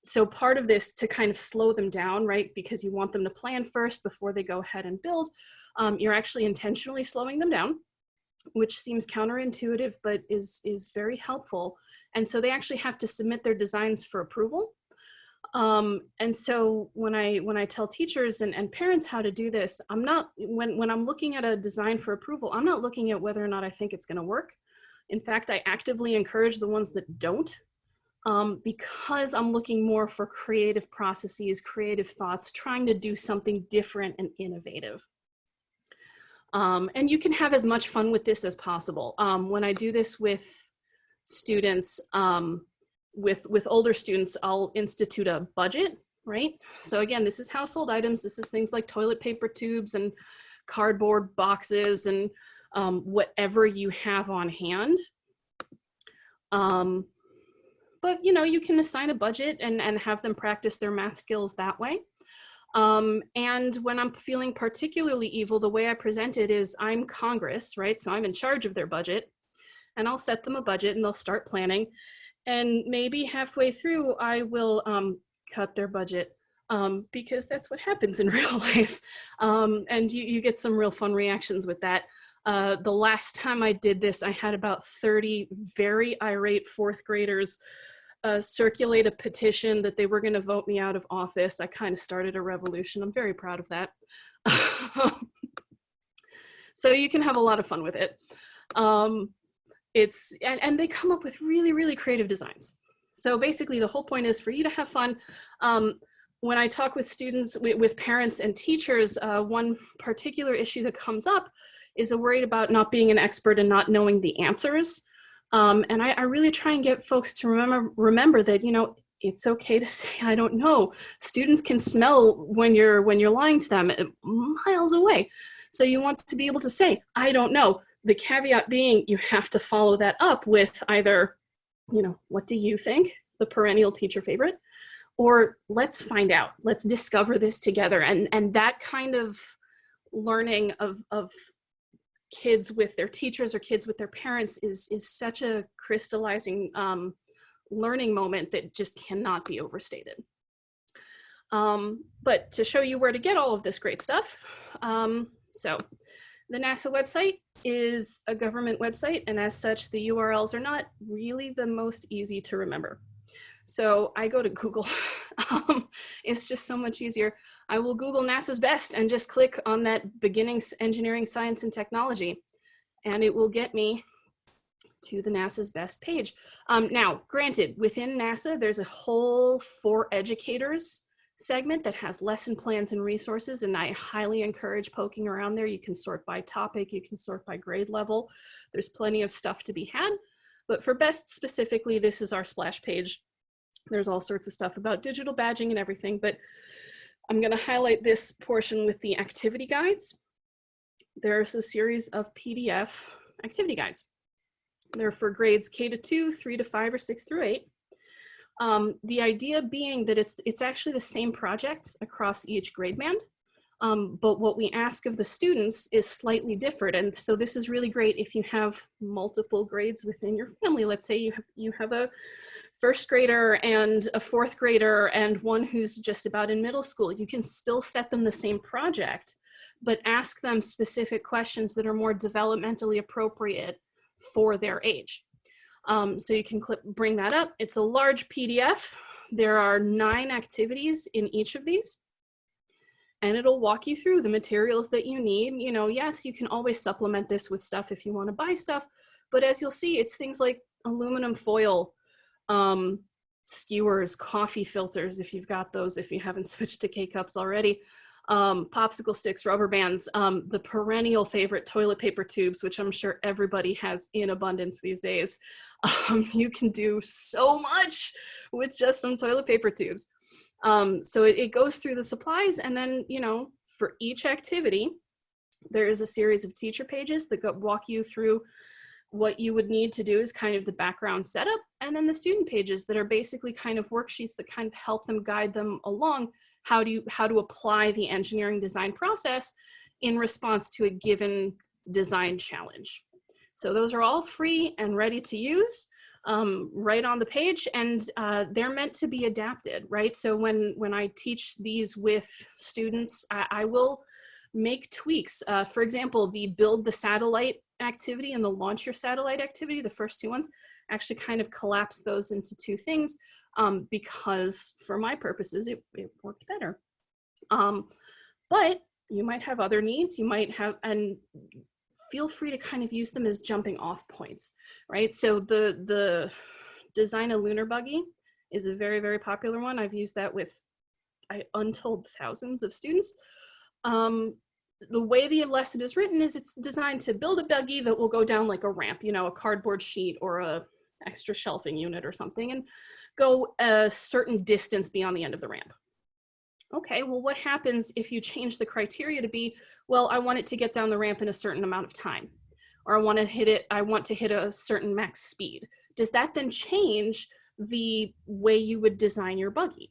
Speaker 5: so part of this to kind of slow them down, right? Because you want them to plan first before they go ahead and build. You're actually intentionally slowing them down, which seems counterintuitive, but is very helpful. And so they actually have to submit their designs for approval. And so when I tell teachers and parents how to do this, I'm not, when I'm looking at a design for approval, I'm not looking at whether or not I think it's going to work. In fact, I actively encourage the ones that don't, because I'm looking more for creative processes, creative thoughts, trying to do something different and innovative. And you can have as much fun with this as possible. When I do this with students, with older students, I'll institute a budget, right? So again, this is household items. This is things like toilet paper tubes and cardboard boxes and whatever you have on hand. But you know, you can assign a budget and have them practice their math skills that way. And when I'm feeling particularly evil, the way I present it is I'm Congress, right? So I'm in charge of their budget, and I'll set them a budget and they'll start planning. And maybe halfway through, I will cut their budget because that's what happens in real life. And you get some real fun reactions with that. The last time I did this, I had about 30 very irate 4th graders circulate a petition that they were going to vote me out of office. I kind of started a revolution. I'm very proud of that. So you can have a lot of fun with it. And they come up with really, really creative designs. So basically the whole point is for you to have fun. When I talk with students, with parents and teachers, one particular issue that comes up is a worry about not being an expert and not knowing the answers. And I really try and get folks to remember that, you know, it's okay to say, I don't know. Students can smell when you're lying to them miles away. So you want to be able to say, I don't know. The caveat being you have to follow that up with either, you know, what do you think? The perennial teacher favorite, or let's find out, let's discover this together. And that kind of learning of kids with their teachers or kids with their parents is such a crystallizing learning moment that just cannot be overstated. But to show you where to get all of this great stuff, so the NASA website is a government website, and as such, the URLs are not really the most easy to remember. So I go to Google. It's just so much easier. I will Google NASA's best and just click on that beginning engineering, science, and technology, and it will get me to the NASA's best page. Now, granted, within NASA, there's a whole For Educators segment that has lesson plans and resources, and I highly encourage poking around there. You can sort by topic, you can sort by grade level. There's plenty of stuff to be had, but for best specifically, this is our splash page. There's all sorts of stuff about digital badging and everything, but I'm going to highlight this portion with the activity guides. There's a series of PDF activity guides. They're for grades K to 2, 3 to 5, or 6 through 8. The idea being that it's actually the same projects across each grade band, but what we ask of the students is slightly different. And so this is really great if you have multiple grades within your family. Let's say you have a first grader and a fourth grader and one who's just about in middle school. You can still set them the same project, but ask them specific questions that are more developmentally appropriate for their age. So you can bring that up. It's a large PDF. There are 9 activities in each of these, and it'll walk you through the materials that you need. You know, yes, you can always supplement this with stuff if you want to buy stuff, but as you'll see, it's things like aluminum foil, skewers, coffee filters, if you've got those, if you haven't switched to K-cups already, popsicle sticks, rubber bands, the perennial favorite toilet paper tubes, which I'm sure everybody has in abundance these days. You can do so much with just some toilet paper tubes. So it goes through the supplies, and then, you know, for each activity, there is a series of teacher pages that walk you through what you would need to do is kind of the background setup, and then the student pages that are basically kind of worksheets that kind of help them, guide them along how to apply the engineering design process in response to a given design challenge. So those are all free and ready to use right on the page, and they're meant to be adapted, right? So when I teach these with students, I will make tweaks. For example, the build the satellite activity and the launch your satellite activity, the first 2 ones, actually kind of collapse those into 2 things because for my purposes, it worked better. But you might have other needs, you might have, and feel free to kind of use them as jumping off points, right? So the design a lunar buggy is a very, very popular one. I've used that with untold thousands of students. The way the lesson is written is it's designed to build a buggy that will go down like a ramp, you know, a cardboard sheet or a extra shelving unit or something, and go a certain distance beyond the end of the ramp. Okay, well, what happens if you change the criteria to be, well, I want it to get down the ramp in a certain amount of time, or I want to hit a certain max speed? Does that then change the way you would design your buggy?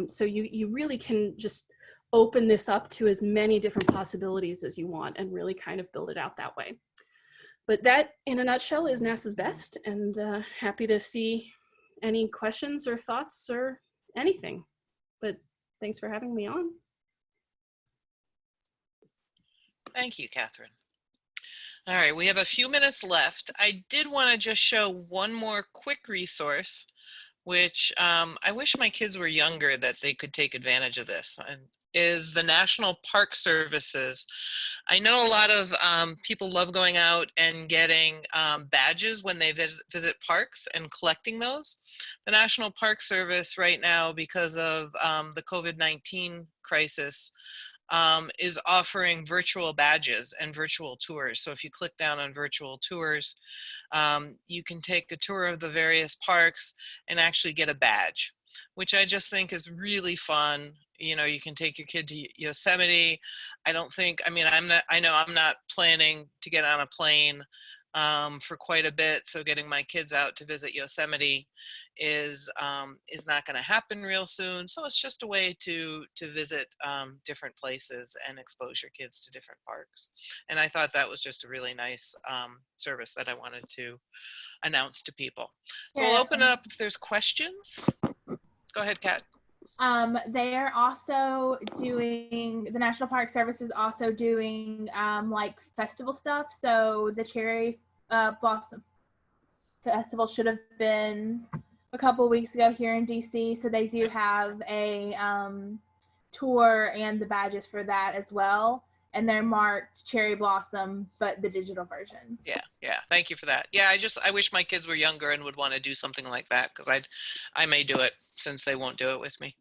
Speaker 5: So you really can just open this up to as many different possibilities as you want and really kind of build it out that way. But that, in a nutshell, is NASA's best, and happy to see any questions or thoughts or anything. But thanks for having me on.
Speaker 2: Thank you, Catherine. All right, we have a few minutes left. I did want to just show one more quick resource, which I wish my kids were younger that they could take advantage of this. And is the National Park Services. I know a lot of people love going out and getting badges when they visit parks and collecting those. The National Park Service right now, because of the COVID-19 crisis, is offering virtual badges and virtual tours. So if you click down on virtual tours, you can take a tour of the various parks and actually get a badge, which I just think is really fun. You know, you can take your kid to Yosemite. I know I'm not planning to get on a plane for quite a bit, so getting my kids out to visit Yosemite is not going to happen real soon. So it's just a way to visit different places and expose your kids to different parks. And I thought that was just a really nice service that I wanted to announce to people. So we'll open it up if there's questions. Go ahead, Kat.
Speaker 3: They are also doing, the National Park Service is also doing like festival stuff. So the Cherry Blossom Festival should have been a couple weeks ago here in DC. So they do have a tour and the badges for that as well. And they're marked Cherry Blossom, but the digital version.
Speaker 2: Yeah. Thank you for that. Yeah, I wish my kids were younger and would want to do something like that, because I may do it since they won't do it with me.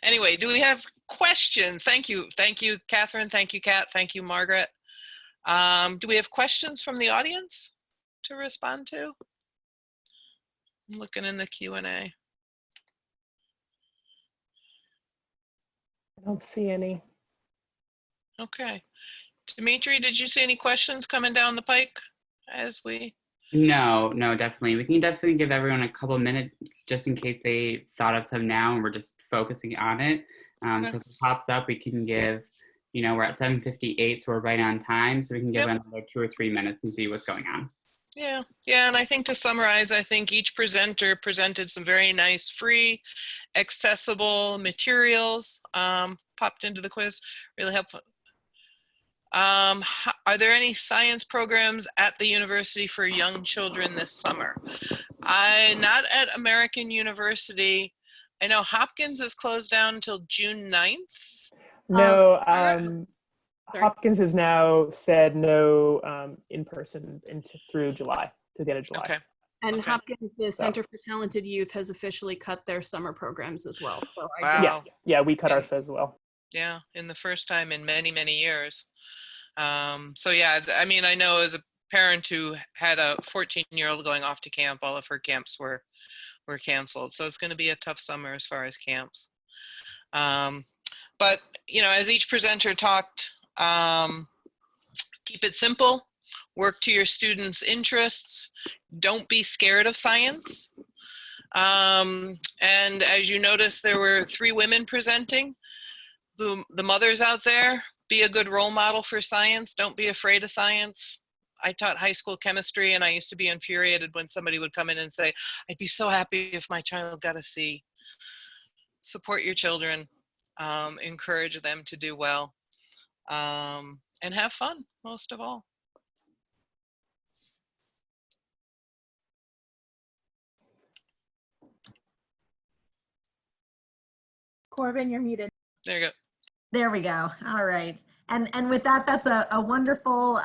Speaker 2: Anyway, do we have questions? Thank you, Catherine. Thank you, Kat. Thank you, Margaret. Do we have questions from the audience to respond to? I'm looking in the Q&A.
Speaker 4: I don't see any.
Speaker 2: Okay. Dimitri, did you see any questions coming down the pike as we?
Speaker 6: No, definitely. We can definitely give everyone a couple minutes just in case they thought of some now and we're just focusing on it.
Speaker 2: Okay.
Speaker 6: So if it pops up, we can give, we're at 7:58, so we're right on time. So we can give another 2 or 3 minutes and see what's going on.
Speaker 2: Yeah, and I think to summarize, I think each presenter presented some very nice, free, accessible materials, popped into the quiz, really helpful. Are there any science programs at the university for young children this summer? Not at American University. I know Hopkins is closed down until June 9th.
Speaker 4: No, Hopkins has now said no in person through July, to the end of July.
Speaker 2: Okay.
Speaker 5: And Hopkins, the Center for Talented Youth, has officially cut their summer programs as well. So
Speaker 2: wow.
Speaker 4: Yeah, we cut ours as well.
Speaker 2: Yeah, in the first time in many, many years. So yeah, I mean, I know as a parent who had a 14-year-old going off to camp, all of her camps were canceled. So it's going to be a tough summer as far as camps. But, as each presenter talked, keep it simple, work to your students' interests, don't be scared of science. And as you notice, there were 3 women presenting. The mothers out there, be a good role model for science. Don't be afraid of science. I taught high school chemistry, and I used to be infuriated when somebody would come in and say, I'd be so happy if my child got a C. Support your children, encourage them to do well, and have fun, most of all.
Speaker 3: Corbin, you're muted.
Speaker 2: There you go.
Speaker 1: There we go. All right. And with that, that's a wonderful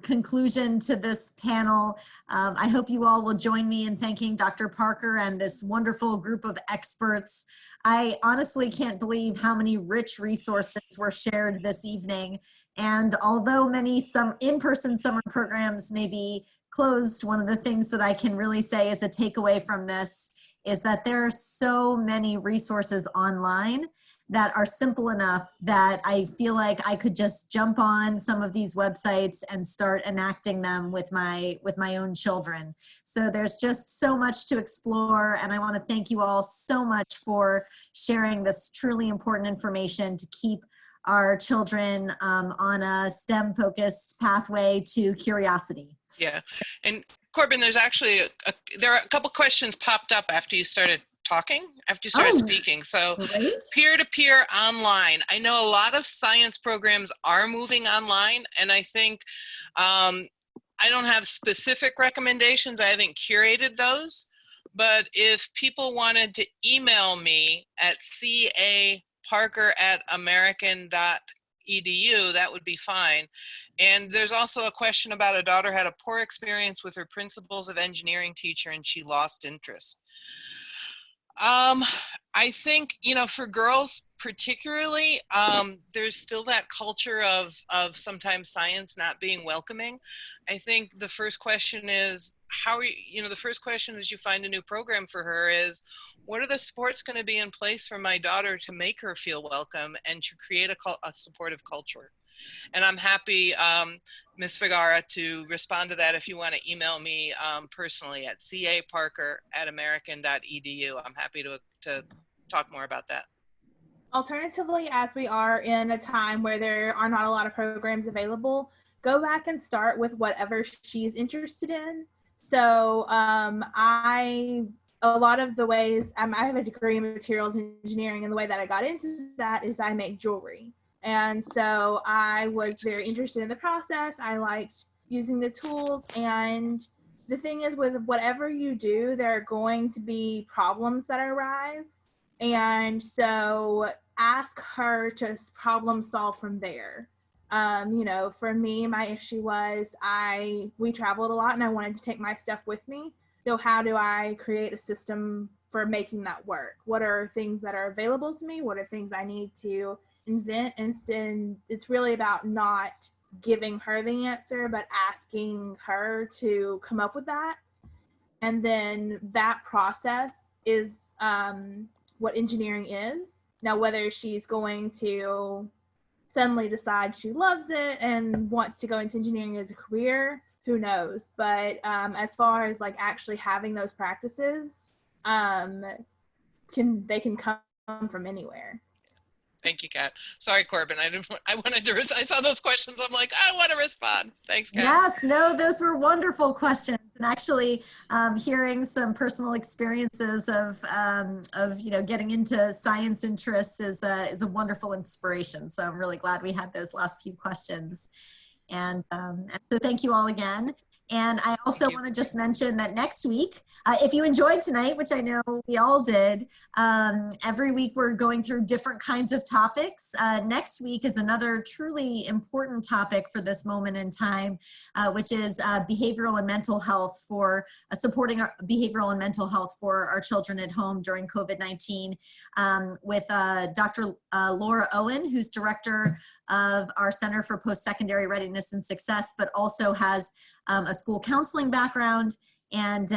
Speaker 1: conclusion to this panel. I hope you all will join me in thanking Dr. Parker and this wonderful group of experts. I honestly can't believe how many rich resources were shared this evening. And although some in-person summer programs may be closed, one of the things that I can really say as a takeaway from this is that there are so many resources online that are simple enough that I feel like I could just jump on some of these websites and start enacting them with my own children. So there's just so much to explore, and I want to thank you all so much for sharing this truly important information to keep our children on a STEM-focused pathway to curiosity.
Speaker 2: Yeah, and Corbin, there's actually there are a couple questions popped up after you started talking, after you started speaking. So
Speaker 1: great.
Speaker 2: Peer-to-peer online. I know a lot of science programs are moving online, and I think I don't have specific recommendations. I haven't curated those, but if people wanted to email me at parker@american.edu, that would be fine. And there's also a question about a daughter had a poor experience with her principles of engineering teacher and she lost interest. I think, you know, for girls particularly, there's still that culture of sometimes science not being welcoming. I think the first question is, how are you, you know, the first question as you find a new program for her is, what are the supports going to be in place for my daughter to make her feel welcome and to create a supportive culture? And I'm happy, Ms. Figara, to respond to that if you want to email me personally at caparker@american.edu. I'm happy to talk more about that.
Speaker 3: Alternatively, as we are in a time where there are not a lot of programs available, go back and start with whatever she's interested in. So a lot of the ways, I have a degree in materials engineering, and the way that I got into that is I make jewelry. And so I was very interested in the process. I liked using the tools. And the thing is, with whatever you do, there are going to be problems that arise. And so ask her to problem solve from there. You know, for me, my issue was we traveled a lot and I wanted to take my stuff with me. So how do I create a system for making that work? What are things that are available to me? What are things I need to invent? And it's really about not giving her the answer, but asking her to come up with that. And then that process is what engineering is. Now, whether she's going to suddenly decide she loves it and wants to go into engineering as a career, who knows? But as far as like actually having those practices, they can come from anywhere.
Speaker 2: Thank you, Kat. Sorry, Corbin. I saw those questions. I'm like, I want to respond. Thanks, Kat.
Speaker 1: Yes, no, those were wonderful questions. And actually, hearing some personal experiences of you know, getting into science interests is a wonderful inspiration. So I'm really glad we had those last few questions. And so thank you all again. And I also want to just mention that next week, if you enjoyed tonight, which I know we all did, every week we're going through different kinds of topics. Next week is another truly important topic for this moment in time, which is behavioral and mental health for supporting our behavioral and mental health for our children at home during COVID-19 with Dr. Laura Owen, who's director of our Center for Post-Secondary Readiness and Success, but also has a school counseling background, and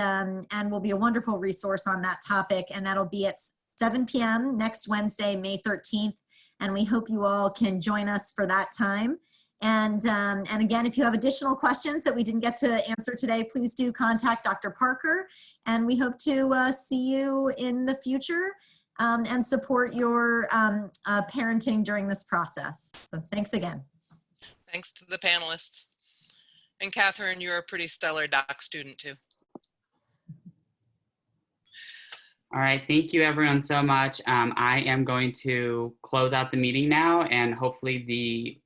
Speaker 1: will be a wonderful resource on that topic. And that'll be at 7 p.m. next Wednesday, May 13th. And we hope you all can join us for that time. And again, if you have additional questions that we didn't get to answer today, please do contact Dr. Parker. And we hope to see you in the future and support your parenting during this process. So thanks again.
Speaker 2: Thanks to the panelists. And Catherine, you're a pretty stellar doc student too.
Speaker 6: All right, thank you everyone so much. I am going to close out the meeting now, and hopefully the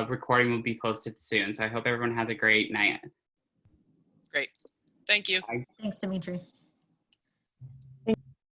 Speaker 6: recording will be posted soon. So I hope everyone has a great night.
Speaker 2: Great, thank you.
Speaker 6: Bye.
Speaker 1: Thanks, Dimitri.